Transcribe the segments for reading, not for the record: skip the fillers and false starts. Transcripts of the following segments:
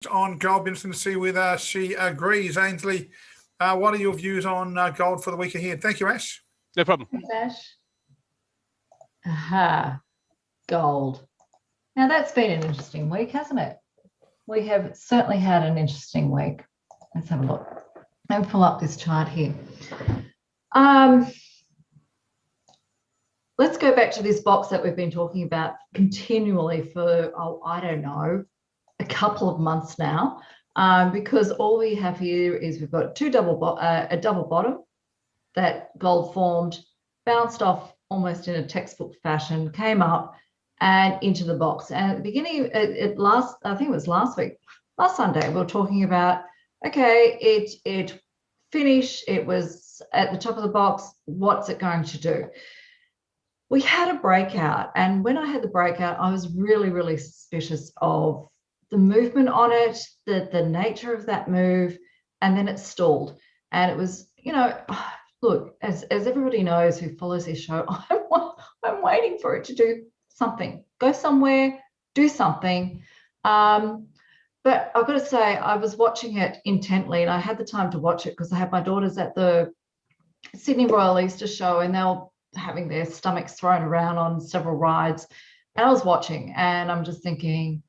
On gold. Be interesting to see whether she agrees. Ainslie, what are your views on gold for the week ahead? Thank you, Ash. No problem. Thanks, Ash. Aha, gold. Now that's been an interesting week, hasn't it? We have certainly had an interesting week. Let's have a look. Let me pull up this chart here. Let's go back to this box that we've been talking about continually for, I don't know, a couple of months now, because all we have here is we've got a double bottom that gold formed, bounced off almost in a textbook fashion, came up and into the box. And at the beginning, I think it was last Sunday, we were talking about, okay, it finished, it was at the top of the box, what's it going to do? We had a breakout, and when I had the breakout, I was really, really suspicious of the movement on it, the nature of that move, and then it stalled. And it was, look, as everybody knows who follows this show, I'm waiting for it to do something, go somewhere, do something. But I've got to say, I was watching it intently, and I had the time to watch it because I had my daughters at the Sydney Royal Easter Show, and they were having their stomachs thrown around on several rides. And I was watching, and I'm just thinking,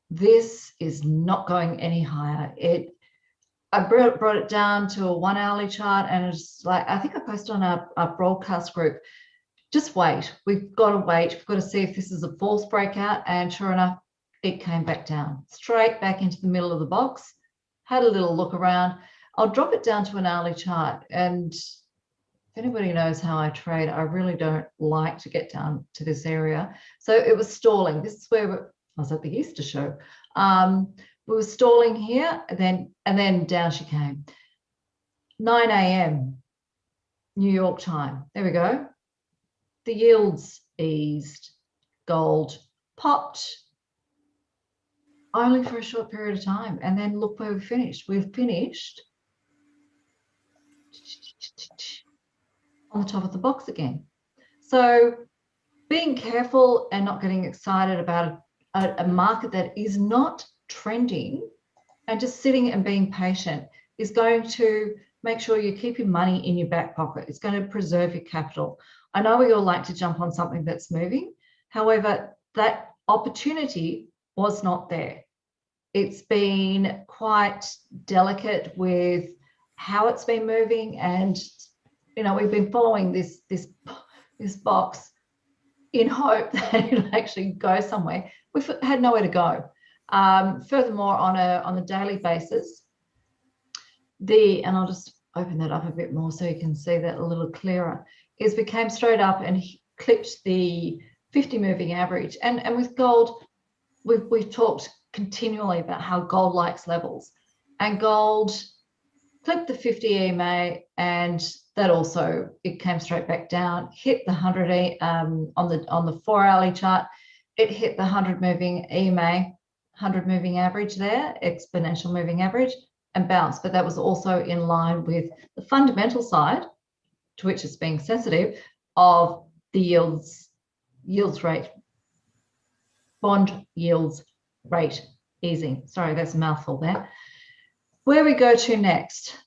this is not going any higher. I brought it down to a 1 hourly chart, and it's like, I think I posted on our broadcast group, just wait. We've got to wait. We've got to see if this is a false breakout. And sure enough, it came back down, straight back into the middle of the box, had a little look around. I'll drop it down to an hourly chart. And if anybody knows how I trade, I really don't like to get down to this area. So it was stalling. This is where I was at the Easter show. We were stalling here, and then down she came. 9 a.m. New York time. There we go. The yields eased. Gold popped, only for a short period of time. And then look where we finished. We've finished on the top of the box again. So being careful and not getting excited about a market that is not trending and just sitting and being patient is going to make sure you keep your money in your back pocket. It's going to preserve your capital. I know we all like to jump on something that's moving. However, that opportunity was not there. It's been quite delicate with how it's been moving, and we've been following this box in hope that it'll actually go somewhere. We've had nowhere to go. Furthermore, on a daily basis, and I'll just open that up a bit more so you can see that a little clearer, is we came straight up and clipped the 50 moving average. And with gold, we've talked continually about how gold likes levels, and gold clipped the 50 EMA, and that also, it came straight back down, hit the 100 on the 4 hourly chart. It hit the 100 moving EMA, 100 moving average there, exponential moving average, and bounced. But that was also in line with the fundamental side, to which it's being sensitive, of the yields rate, bond yields rate easing. Sorry, that's a mouthful there. Where we go to next,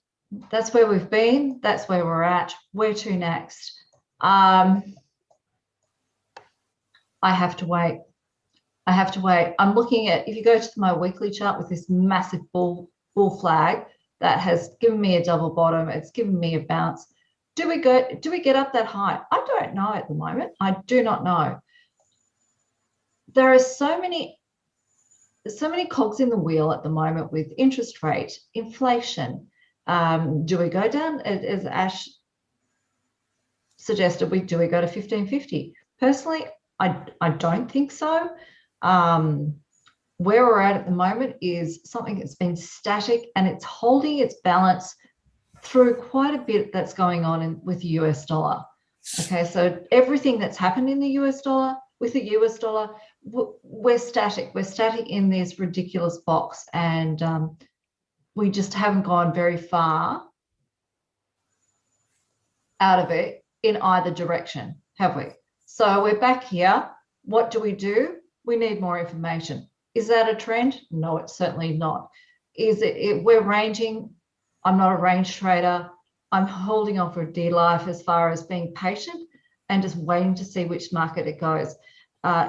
that's where we've been, that's where we're at. Where to next? I have to wait. I'm looking at, if you go to my weekly chart with this massive bull flag that has given me a double bottom, it's given me a bounce. Do we get up that high? I don't know at the moment. I do not know. There are so many cogs in the wheel at the moment with interest rate, inflation. Do we go down, as Ash suggested, do we go to 1550? Personally, I don't think so. Where we're at the moment is something that's been static, and it's holding its balance through quite a bit that's going on with the US dollar. Okay, so everything that's happened in the US dollar, with the US dollar, we're static. We're static in this ridiculous box, and we just haven't gone very far out of it in either direction, have we? So we're back here. What do? We need more information. Is that a trend? No, it's certainly not. Is we're ranging. I'm not a range trader. I'm holding on for dear life as far as being patient and just waiting to see which market it goes,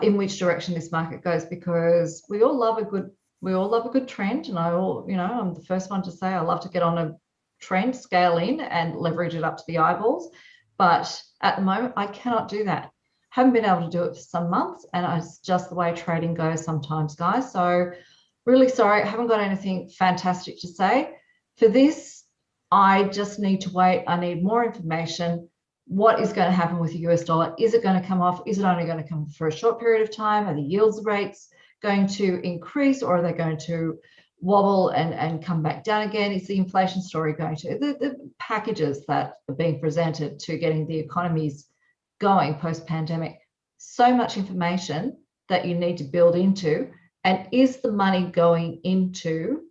in which direction this market goes, because we all love a good trend. And I'm the first one to say I love to get on a trend, scale in and leverage it up to the eyeballs. But at the moment, I cannot do that. Haven't been able to do it for some months, and it's just the way trading goes sometimes, guys. So really sorry, I haven't got anything fantastic to say. For this, I just need to wait. I need more information. What is going to happen with the US dollar? Is it going to come off? Is it only going to come for a short period of time? Are the yields rates going to increase, or are they going to wobble and come back down again? Is the inflation story going to, the packages that are being presented to getting the economies going post-pandemic, so much information that you need to build into. And is the money going into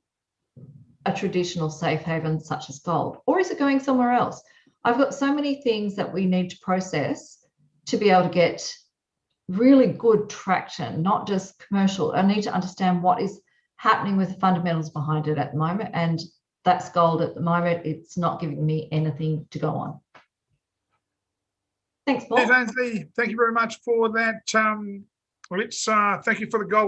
a traditional safe haven such as gold, or is it going somewhere else? I've got so many things that we need to process to be able to get really good traction, not just commercial. I need to understand what is happening with the fundamentals behind it at the moment, and that's gold at the moment. It's not giving me anything to go on. Thanks, Paul. Yes, Ainslie, thank you very much for that. Let's thank you for the gold.